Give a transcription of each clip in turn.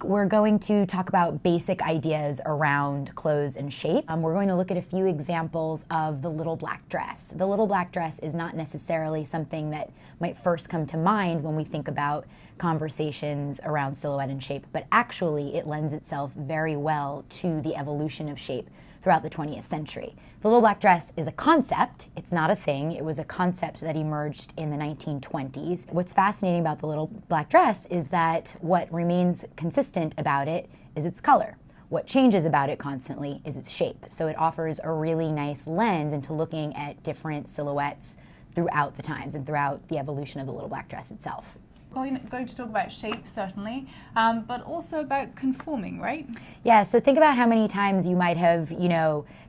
We're going to talk about basic ideas around clothes and shape. We're going to look at a few examples of the little black dress. The little black dress is not necessarily something that might first come to mind when we think about conversations around silhouette and shape, but actually it lends itself very well to the evolution of shape throughout the 20th century. The little black dress is a concept. It's not a thing. It was a concept that emerged in the 1920s. What's fascinating about the little black dress is that what remains consistent about it is its color. What changes about it constantly is its shape. So it offers a really nice lens into looking at different silhouettes throughout the times and throughout the evolution of the little black dress itself. Going to talk about shape, certainly, but also about conforming, right? Yeah, so think about how many times you might have,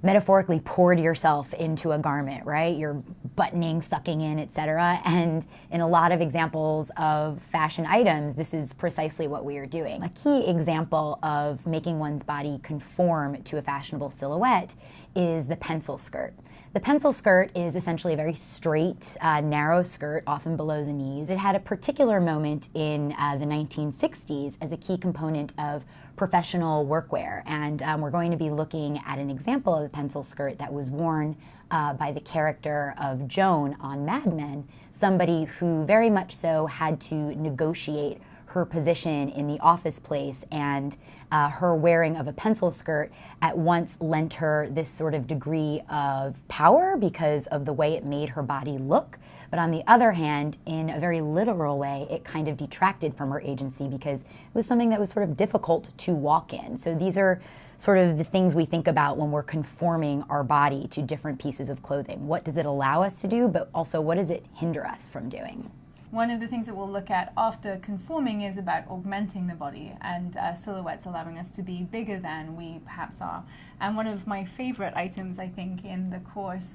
metaphorically poured yourself into a garment, right? You're buttoning, sucking in, etc. And in a lot of examples of fashion items, this is precisely what we are doing. A key example of making one's body conform to a fashionable silhouette is the pencil skirt. The pencil skirt is essentially a very straight, narrow skirt, often below the knees. It had a particular moment in the 1960s as a key component of professional workwear, and we're going to be looking at an example of the pencil skirt that was worn by the character of Joan on Mad Men, somebody who very much so had to negotiate her position in the office place, and her wearing of a pencil skirt at once lent her this sort of degree of power because of the way it made her body look. But on the other hand, in a very literal way, it kind of detracted from her agency because it was something that was sort of difficult to walk in. So these are sort of the things we think about when we're conforming our body to different pieces of clothing. What does it allow us to do, but also what does it hinder us from doing? One of the things that we'll look at after conforming is about augmenting the body and silhouettes allowing us to be bigger than we perhaps are. And one of my favorite items, I think, in the course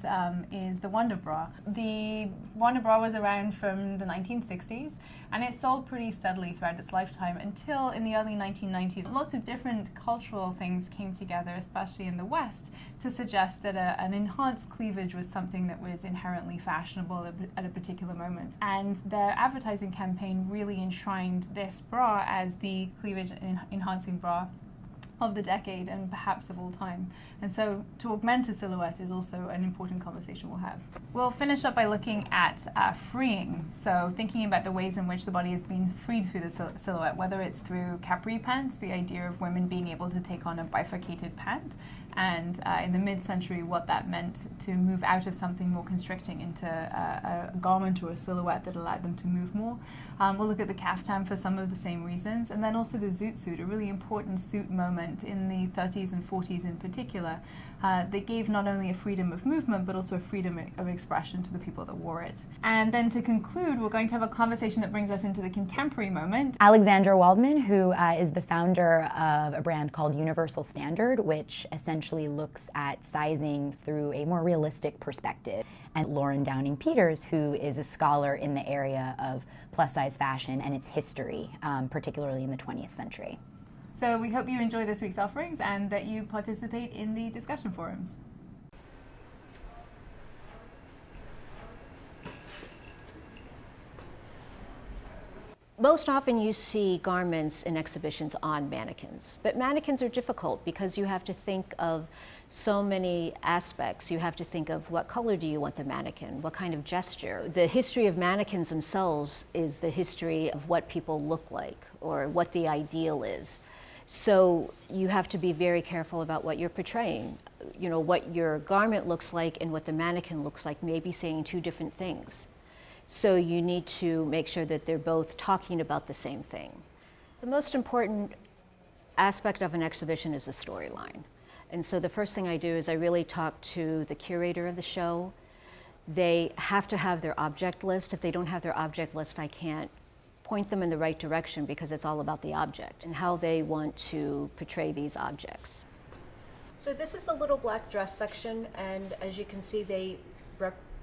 is the Wonder Bra. The Wonder Bra was around from the 1960s, and it sold pretty steadily throughout its lifetime until in the early 1990s. Lots of different cultural things came together, especially in the West, to suggest that an enhanced cleavage was something that was inherently fashionable at a particular moment. And their advertising campaign really enshrined this bra as the cleavage enhancing bra of the decade and perhaps of all time. And so to augment a silhouette is also an important conversation we'll have. We'll finish up by looking at freeing. So thinking about the ways in which the body is being freed through the silhouette, whether it's through capri pants, the idea of women being able to take on a bifurcated pant, and in the mid-century what that meant to move out of something more constricting into a garment or a silhouette that allowed them to move more. We'll look at the kaftan for some of the same reasons, and then also the zoot suit, a really important suit moment in the 30s and 40s in particular, that gave not only a freedom of movement but also a freedom of expression to the people that wore it. And then to conclude, we're going to have a conversation that brings us into the contemporary moment. Alexandra Waldman, who is the founder of a brand called Universal Standard, which essentially looks at sizing through a more realistic perspective. And Lauren Downing-Peters, who is a scholar in the area of plus-size fashion and its history, particularly in the 20th century. So we hope you enjoy this week's offerings and that you participate in the discussion forums. Most often you see garments in exhibitions on mannequins, but mannequins are difficult because you have to think of so many aspects. You have to think of what color do you want the mannequin, what kind of gesture. The history of mannequins themselves is the history of what people look like or what the ideal is. So you have to be very careful about what you're portraying. You know, what your garment looks like and what the mannequin looks like may be saying two different things. So you need to make sure that they're both talking about the same thing. The most important aspect of an exhibition is the storyline. And so the first thing I do is I really talk to the curator of the show. They have to have their object list. If they don't have their object list, I can't point them in the right direction because it's all about the object and how they want to portray these objects. So this is a little black dress section, and as you can see, they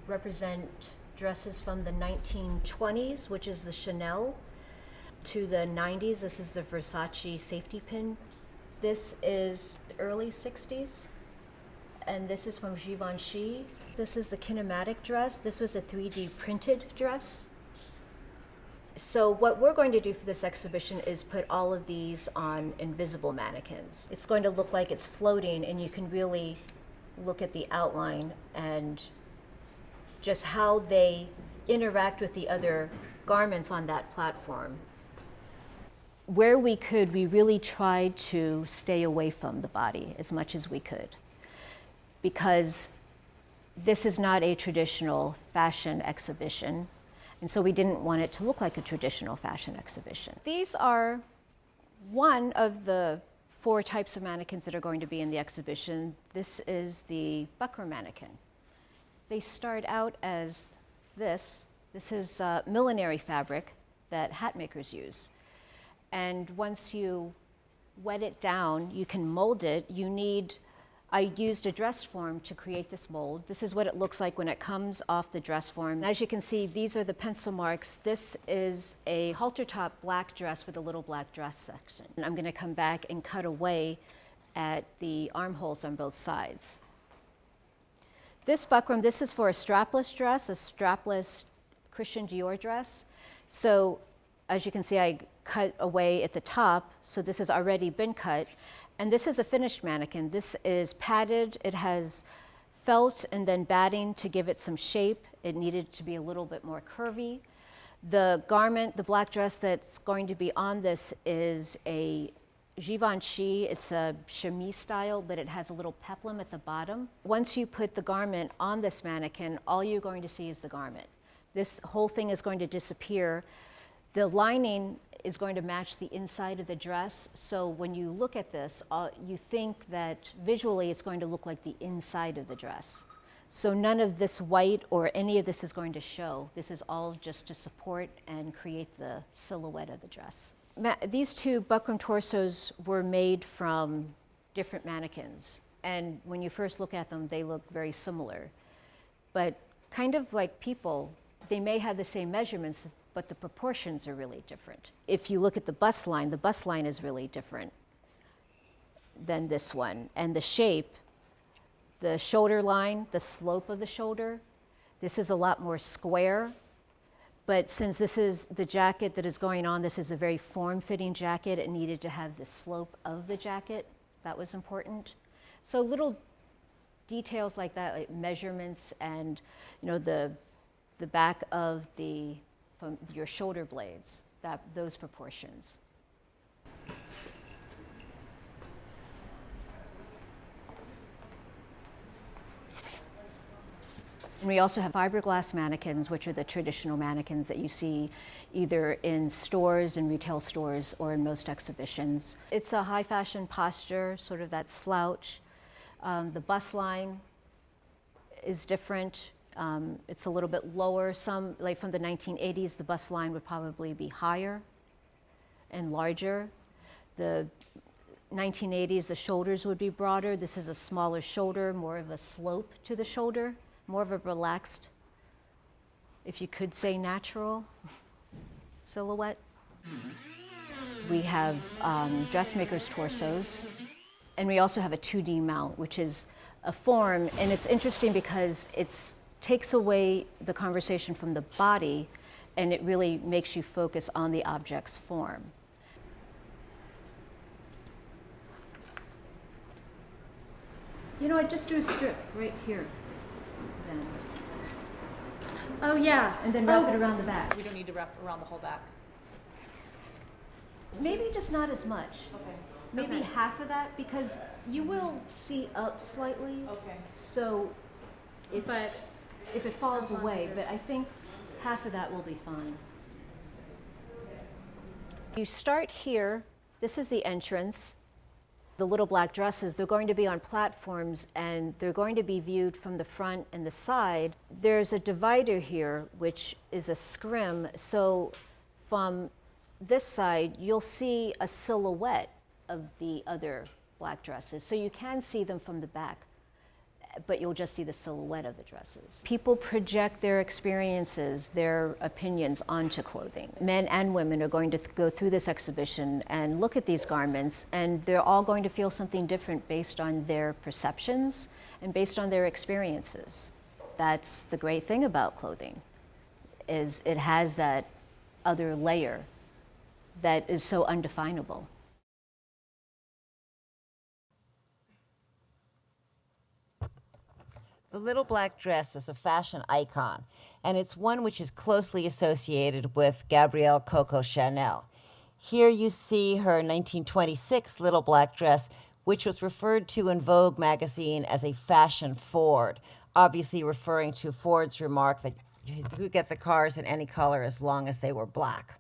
represent dresses from the 1920s, which is the Chanel, to the 90s. This is the Versace safety pin. This is early 60s, and this is from So what we're going to do for this exhibition is put all of these on invisible mannequins. It's going to look like it's floating, and you can really look at the outline and just how they interact with the other garments on that platform. Where we could, we really tried to stay away from the body as much as we could, because this is not a traditional fashion exhibition, and so we didn't want it to look like a traditional fashion exhibition. These are one of the 4 types of mannequins that are going to be in the exhibition. This is the buckram mannequin. They start out as this. This is millinery fabric that hat makers use. And once you wet it down, you can mold it. I used a dress form to create this mold. This is what it looks like when it comes off the dress form. As you can see, these are the pencil marks. This is a halter top black dress with a little black dress section. And I'm gonna come back and cut away at the armholes on both sides. This buckram, this is for a strapless dress, a strapless Christian Dior dress. So as you can see, I cut away at the top, so this has already been cut. And this is a finished mannequin. This is padded. It has felt and then batting to give it some shape. It needed to be a little bit more curvy. The garment, the black dress that's going to be on this is a Givenchy. It's a chemise style, but it has a little peplum at the bottom. Once you put the garment on this mannequin, all you're going to see is the garment. This whole thing is going to disappear. The lining is going to match the inside of the dress. So when you look at this, you think that visually it's going to look like the inside of the dress. So none of this white or any of this is going to show. This is all just to support and create the silhouette of the dress. These 2 buckram torsos were made from different mannequins. And when you first look at them, they look very similar. But kind of like people, they may have the same measurements, but the proportions are really different. If you look at the bust line is really different than this one. And the shape, the shoulder line, the slope of the shoulder, this is a lot more square. But since this is the jacket that is going on, this is a very form-fitting jacket, it needed to have the slope of the jacket. That was important. So little details like that, like measurements and the back of from your shoulder blades, those proportions. And we also have fiberglass mannequins, which are the traditional mannequins that you see either in stores, in retail stores, or in most exhibitions. It's a high fashion posture, sort of that slouch. The bust line is different. It's a little bit lower. Some, like from the 1980s, the bust line would probably be higher and larger. The 1980s, the shoulders would be broader. This is a smaller shoulder, more of a slope to the shoulder, more of a relaxed, if you could say natural, silhouette. We have dressmakers' torsos, and we also have a 2D mount, which is a form, and it's interesting because it takes away the conversation from the body, and it really makes you focus on the object's form. I'd just do a strip right here, then. Oh, yeah. And then wrap it around the back. We don't need to wrap around the whole back. Maybe just not as much. Okay. Maybe Okay. half of that, because you will see up slightly. Okay. So if it falls As long away, as but I it's- think half of that will be fine. You start here. This is the entrance. The little black dresses, they're going to be on platforms, and they're going to be viewed from the front and the side. There's a divider here, which is a scrim. So from this side, you'll see a silhouette of the other black dresses. So you can see them from the back, but you'll just see the silhouette of the dresses. People project their experiences, their opinions onto clothing. Men and women are going to go through this exhibition and look at these garments, and they're all going to feel something different based on their perceptions and based on their experiences. That's the great thing about clothing, is it has that other layer that is so undefinable. The little black dress is a fashion icon, and it's one which is closely associated with Gabrielle Coco Chanel. Here you see her 1926 little black dress, which was referred to in Vogue magazine as a fashion Ford, obviously referring to Ford's remark that you could get the cars in any color as long as they were black.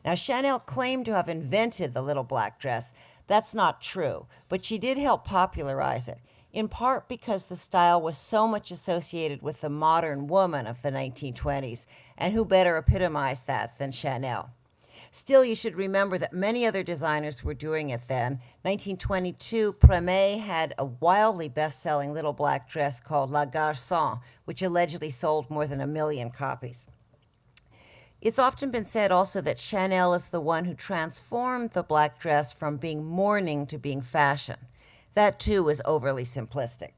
Now, Chanel claimed to have invented the little black dress. That's not true, but she did help popularize it, in part because the style was so much associated with the modern woman of the 1920s, and who better epitomized that than Chanel? Still, you should remember that many other designers were doing it then. 1922, Premier had a wildly best-selling little black dress called La Garçon, which allegedly sold more than 1 million copies. It's often been said also that Chanel is the one who transformed the black dress from being mourning to being fashion. That, too, is overly simplistic.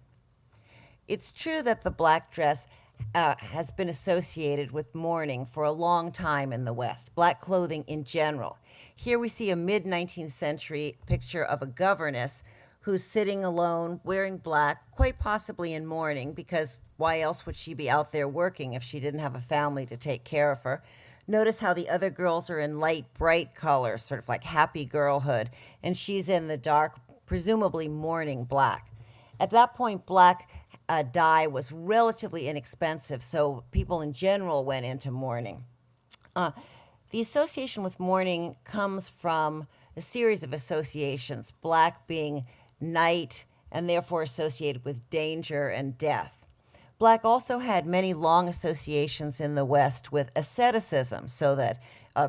It's true that the black dress has been associated with mourning for a long time in the West, black clothing in general. Here we see a mid-19th century picture of a governess who's sitting alone, wearing black, quite possibly in mourning, because why else would she be out there working if she didn't have a family to take care of her? Notice how the other girls are in light, bright colors, sort of like happy girlhood, and she's in the dark, presumably mourning black. At that point, black dye was relatively inexpensive, so people in general went into mourning. The association with mourning comes from a series of associations, black being night and therefore associated with danger and death. Black also had many long associations in the West with asceticism, so that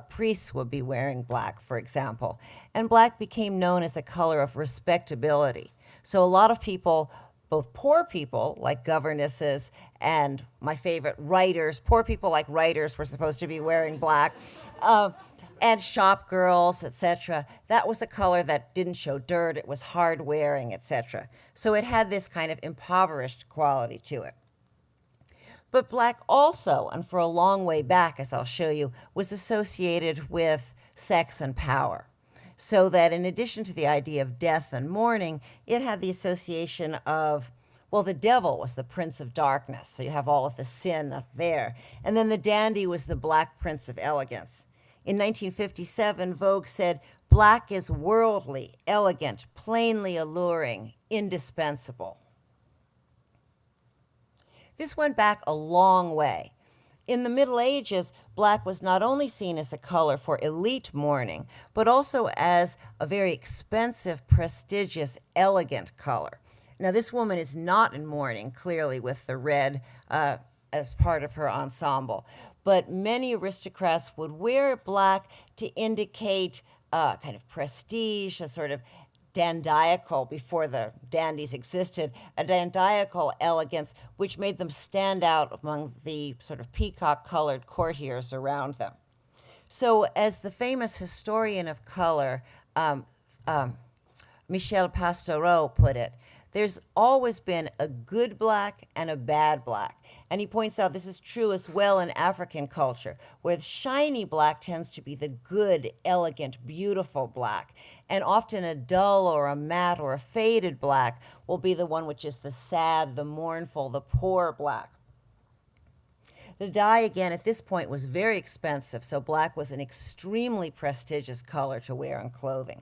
priests would be wearing black, for example. And black became known as a color of respectability. So a lot of people, both poor people like governesses and my favorite writers, poor people like writers were supposed to be wearing black, and shop girls, etc. That was a color that didn't show dirt, it was hard wearing, etc. So it had this kind of impoverished quality to it. But black also, and for a long way back, as I'll show you, was associated with sex and power. So that in addition to the idea of death and mourning, it had the association of, well, the devil was the prince of darkness, so you have all of the sin up there. And then the dandy was the black prince of elegance. In 1957, Vogue said, black is worldly, elegant, plainly alluring, indispensable. This went back a long way. In the Middle Ages, black was not only seen as a color for elite mourning, but also as a very expensive, prestigious, elegant color. Now, this woman is not in mourning, clearly, with the red as part of her ensemble, but many aristocrats would wear black to indicate kind of prestige, a sort of dandiacal, before the dandies existed, a dandiacal elegance which made them stand out among the sort of peacock-colored courtiers around them. So as the famous historian of color, Michel Pastoureau, put it, there's always been a good black and a bad black. And he points out this is true as well in African culture, where shiny black tends to be the good, elegant, beautiful black. And often a dull or a matte or a faded black will be the one which is the sad, the mournful, the poor black. The dye, again, at this point was very expensive, so black was an extremely prestigious color to wear in clothing.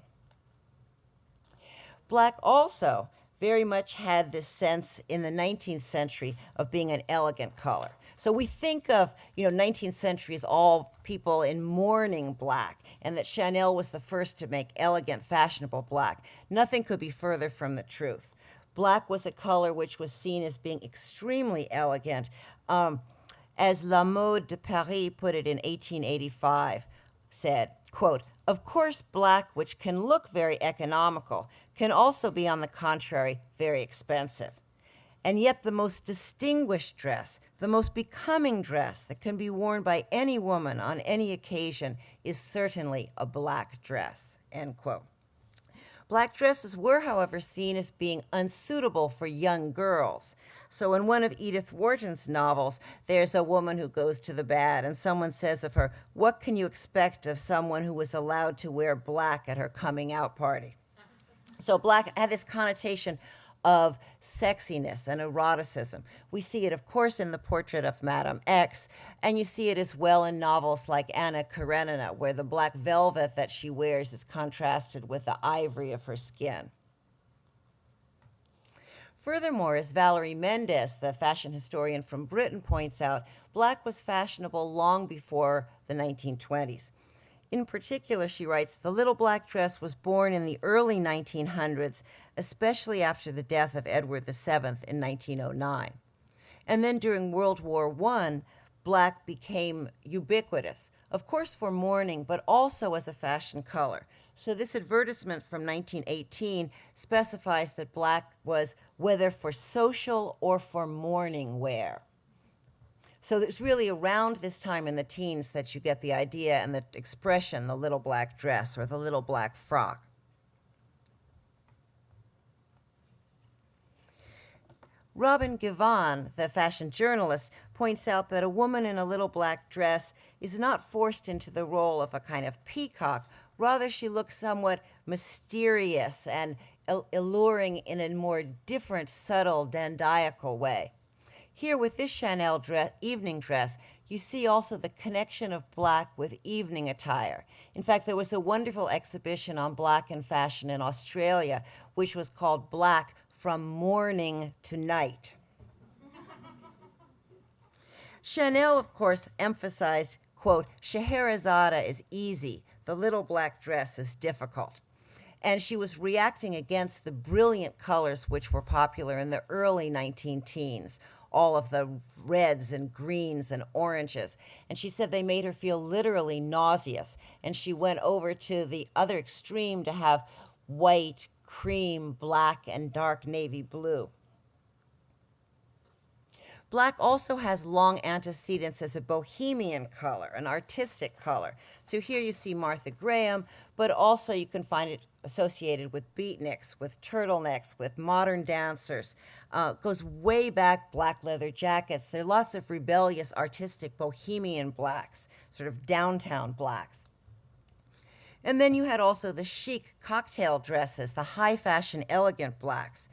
Black also very much had this sense in the 19th century of being an elegant color. So we think of, 19th century as all people in mourning black, and that Chanel was the first to make elegant, fashionable black. Nothing could be further from the truth. Black was a color which was seen as being extremely elegant. As La Mode de Paris put it in 1885, said, quote, "Of course, black, which can look very economical, can also be, on the contrary, very expensive. And yet the most distinguished dress, the most becoming dress that can be worn by any woman on any occasion is certainly a black dress," end quote. Black dresses were, however, seen as being unsuitable for young girls. So in one of Edith Wharton's novels, there's a woman who goes to the bad, and someone says of her, "What can you expect of someone who was allowed to wear black at her coming out party?" So black had this connotation of sexiness and eroticism. We see it, of course, in the portrait of Madame X, and you see it as well in novels like Anna Karenina, where the black velvet that she wears is contrasted with the ivory of her skin. Furthermore, as Valerie Mendez, the fashion historian from Britain, points out, black was fashionable long before the 1920s. In particular, she writes, the little black dress was born in the early 1900s, especially after the death of Edward VII in 1909. And then during World War I, black became ubiquitous, of course for mourning, but also as a fashion color. So this advertisement from 1918 specifies that black was whether for social or for mourning wear. So it's really around this time in the teens that you get the idea and the expression, the little black dress or the little black frock. Robin Givhan, the fashion journalist, points out that a woman in a little black dress is not forced into the role of a kind of peacock. Rather, she looks somewhat mysterious and alluring in a more different, subtle, dandiacal way. Here with this Chanel evening dress, you see also the connection of black with evening attire. In fact, there was a wonderful exhibition on black and fashion in Australia, which was called Black from Morning to Night. Chanel, of course, emphasized, quote, Scheherazade is easy, the little black dress is difficult. And she was reacting against the brilliant colors which were popular in the early 19-teens, all of the reds and greens and oranges. And she said they made her feel literally nauseous. And she went over to the other extreme to have white, cream, black, and dark navy blue. Black also has long antecedents as a bohemian color, an artistic color. So here you see Martha Graham, but also you can find it associated with beatniks, with turtlenecks, with modern dancers. Goes way back, black leather jackets. There are lots of rebellious, artistic, bohemian blacks, sort of downtown blacks. And then you had also the chic cocktail dresses, the high fashion, elegant blacks.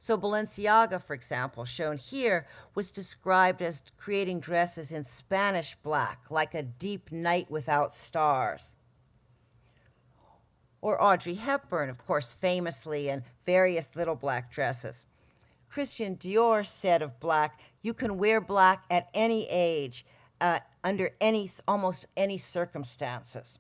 So Balenciaga, for example, shown here, was described as creating dresses in Spanish black, like a deep night without stars. Or Audrey Hepburn, of course, famously in various little black dresses. Christian Dior said of black, you can wear black at any age, under almost any circumstances.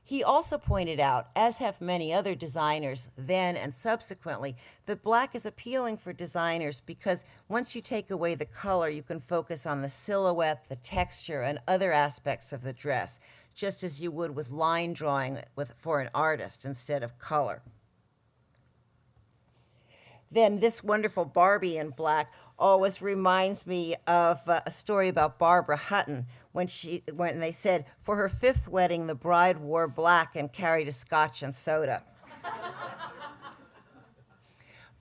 He also pointed out, as have many other designers then and subsequently, that black is appealing for designers because once you take away the color, you can focus on the silhouette, the texture, and other aspects of the dress, just as you would with line drawing for an artist instead of color. Then this wonderful Barbie in black always reminds me of a story about Barbara Hutton when they said, for her 5th wedding, the bride wore black and carried a scotch and soda.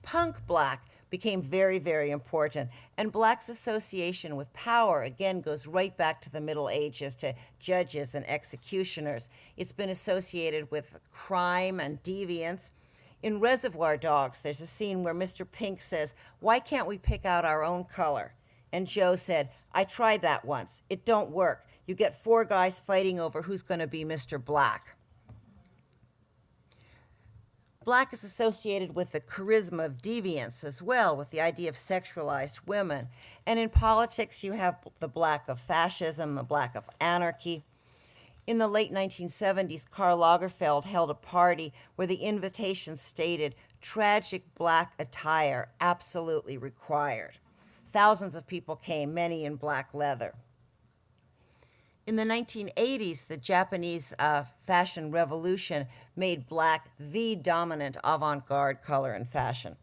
Punk black became very, very important, and black's association with power, again, goes right back to the Middle Ages, to judges and executioners. It's been associated with crime and deviance. In Reservoir Dogs, there's a scene where Mr. Pink says, why can't we pick out our own color? And Joe said, I tried that once. It don't work. You get 4 guys fighting over who's going to be Mr. Black. Black is associated with the charisma of deviance as well, with the idea of sexualized women. And in politics, you have the black of fascism, the black of anarchy. In the late 1970s, Karl Lagerfeld held a party where the invitation stated, tragic black attire absolutely required. Thousands of people came, many in black leather. In the 1980s, the Japanese fashion revolution made black the dominant avant-garde color in fashion.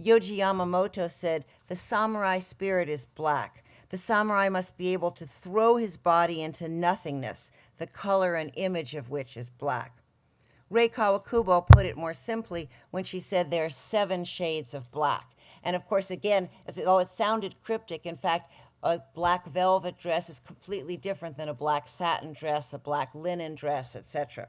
Yohji Yamamoto said, the samurai spirit is black. The samurai must be able to throw his body into nothingness, the color and image of which is black. Rei Kawakubo put it more simply when she said there are 7 shades of black. And of course, again, though it sounded cryptic, in fact, a black velvet dress is completely different than a black satin dress, a black linen dress, etc.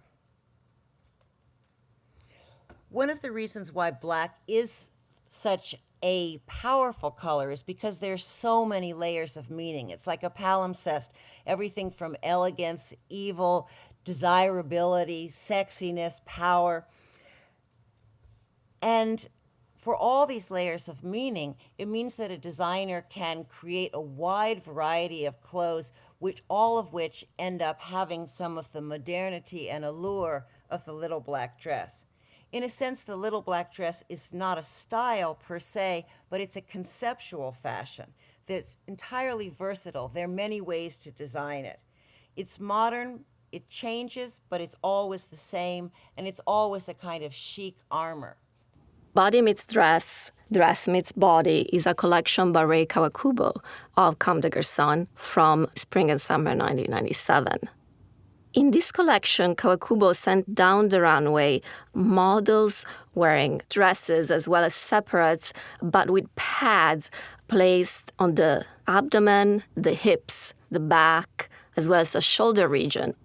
One of the reasons why black is such a powerful color is because there's so many layers of meaning. It's like a palimpsest, everything from elegance, evil, desirability, sexiness, power. And for all these layers of meaning, it means that a designer can create a wide variety of clothes, all of which end up having some of the modernity and allure of the little black dress. In a sense, the little black dress is not a style per se, but it's a conceptual fashion that's entirely versatile. There are many ways to design it. It's modern, it changes, but it's always the same, and it's always a kind of chic armor. Body Meets Dress, Dress Meets Body is a collection by Ray Kawakubo of Comme des Garçons from spring and summer 1997. In this collection, Kawakubo sent down the runway models wearing dresses as well as separates, but with pads placed on the abdomen, the hips, the back, as well as the shoulder region.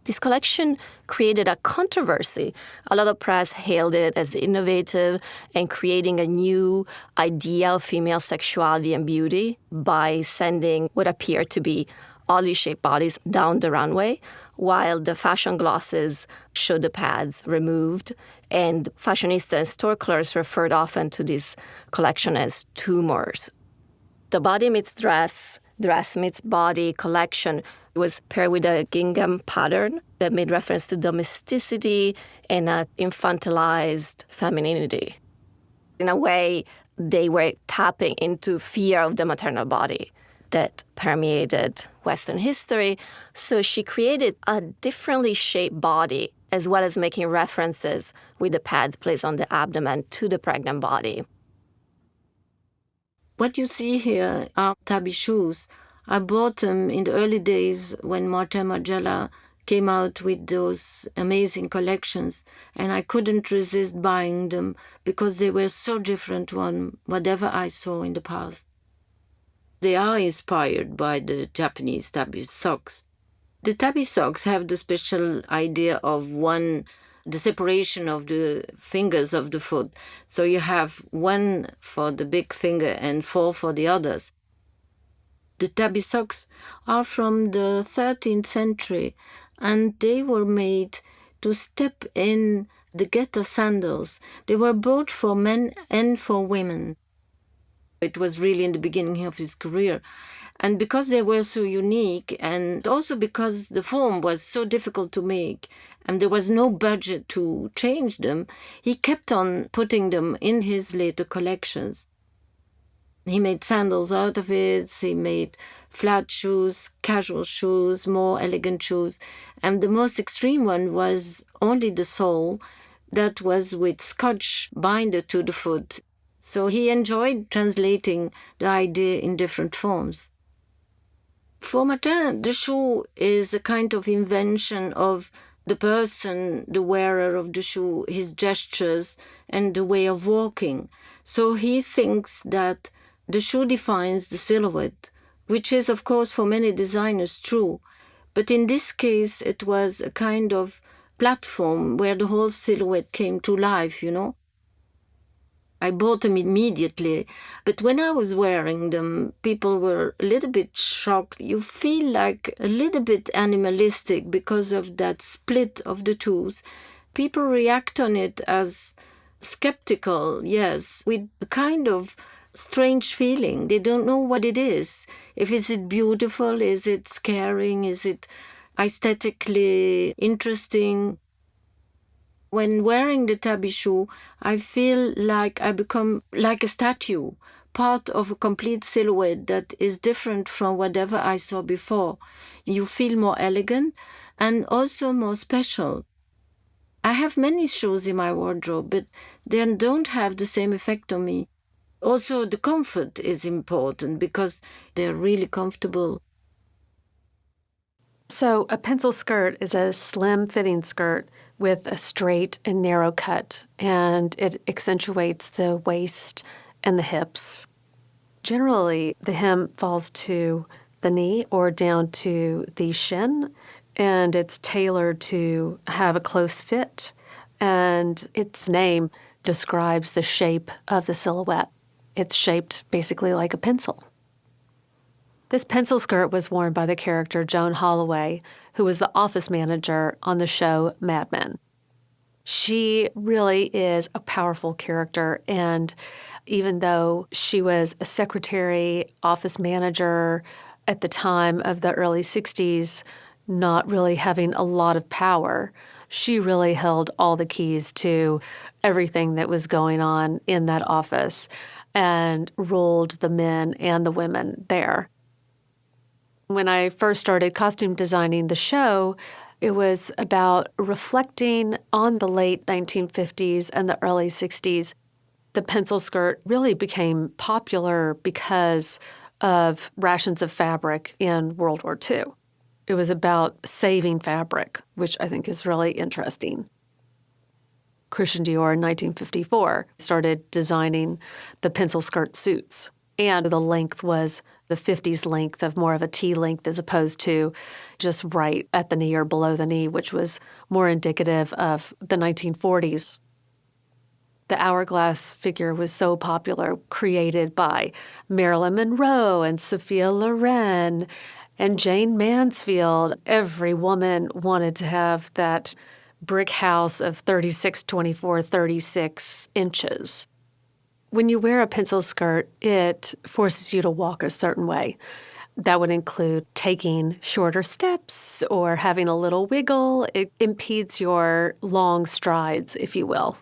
This collection created a controversy. A lot of press hailed it as innovative and creating a new idea of female sexuality and beauty by sending what appeared to be oddly shaped bodies down the runway, while the fashion glosses showed the pads removed. And fashionistas and store clerks referred often to this collection as tumors. The Body Meets Dress, Dress Meets Body collection was paired with a gingham pattern that made reference to domesticity and infantilized femininity. In a way, they were tapping into fear of the maternal body that permeated Western history. So she created a differently shaped body, as well as making references with the pads placed on the abdomen to the pregnant body. What you see here are tabby shoes. I bought them in the early days when Martin Margiela came out with those amazing collections, and I couldn't resist buying them because they were so different from whatever I saw in the past. They are inspired by the Japanese tabby socks. The tabby socks have the special idea of the separation of the fingers of the foot. So you have one for the big finger and 4 for the others. The tabby socks are from the 13th century, and they were made to step in the ghetto sandals. They were both for men and for women. It was really in the beginning of his career. And because they were so unique, and also because the form was so difficult to make, and there was no budget to change them, he kept on putting them in his later collections. He made sandals out of it, he made flat shoes, casual shoes, more elegant shoes. And the most extreme one was only the sole that was with Scotch binder to the foot. So he enjoyed translating the idea in different forms. For Martin, the shoe is a kind of invention of the person, the wearer of the shoe, his gestures, and the way of walking. So he thinks that the shoe defines the silhouette, which is, of course, for many designers true. But in this case, it was a kind of platform where the whole silhouette came to life, I bought them immediately, but when I was wearing them, people were a little bit shocked. You feel like a little bit animalistic because of that split of the toes. People react on it as skeptical, yes, with a kind of strange feeling. They don't know what it is. Is it beautiful? Is it scaring? Is it aesthetically interesting? When wearing the tabby shoe, I feel like I become like a statue, part of a complete silhouette that is different from whatever I saw before. You feel more elegant and also more special. I have many shoes in my wardrobe, but they don't have the same effect on me. Also, the comfort is important because they're really comfortable. So a pencil skirt is a slim-fitting skirt with a straight and narrow cut, and it accentuates the waist and the hips. Generally, the hem falls to the knee or down to the shin, and it's tailored to have a close fit. And its name describes the shape of the silhouette. It's shaped basically like a pencil. This pencil skirt was worn by the character Joan Holloway, who was the office manager on the show Mad Men. She really is a powerful character, and even though she was a secretary, office manager at the time of the early 60s, not really having a lot of power, she really held all the keys to everything that was going on in that office and ruled the men and the women there. When I first started costume designing the show, it was about reflecting on the late 1950s and the early 60s. The pencil skirt really became popular because of rations of fabric in World War II. It was about saving fabric, which I think is really interesting. Christian Dior in 1954 started designing the pencil skirt suits, and the length was the 50s length of more of a T length as opposed to just right at the knee or below the knee, which was more indicative of the 1940s. The hourglass figure was so popular, created by Marilyn Monroe and Sophia Loren and Jane Mansfield. Every woman wanted to have that brick house of 36, 24, 36 inches. When you wear a pencil skirt, it forces you to walk a certain way. That would include taking shorter steps or having a little wiggle. It impedes your long strides, if you will.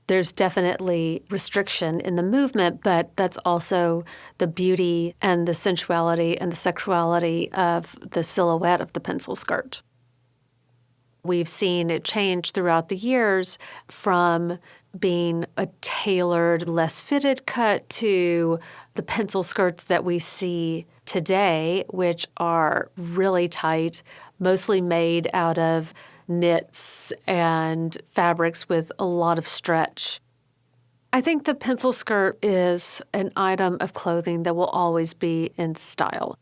There's definitely restriction in the movement, but that's also the beauty and the sensuality and the sexuality of the silhouette of the pencil skirt. We've seen it change throughout the years from being a tailored, less fitted cut to the pencil skirts that we see today, which are really tight, mostly made out of knits and fabrics with a lot of stretch. I think the pencil skirt is an item of clothing that will always be in style.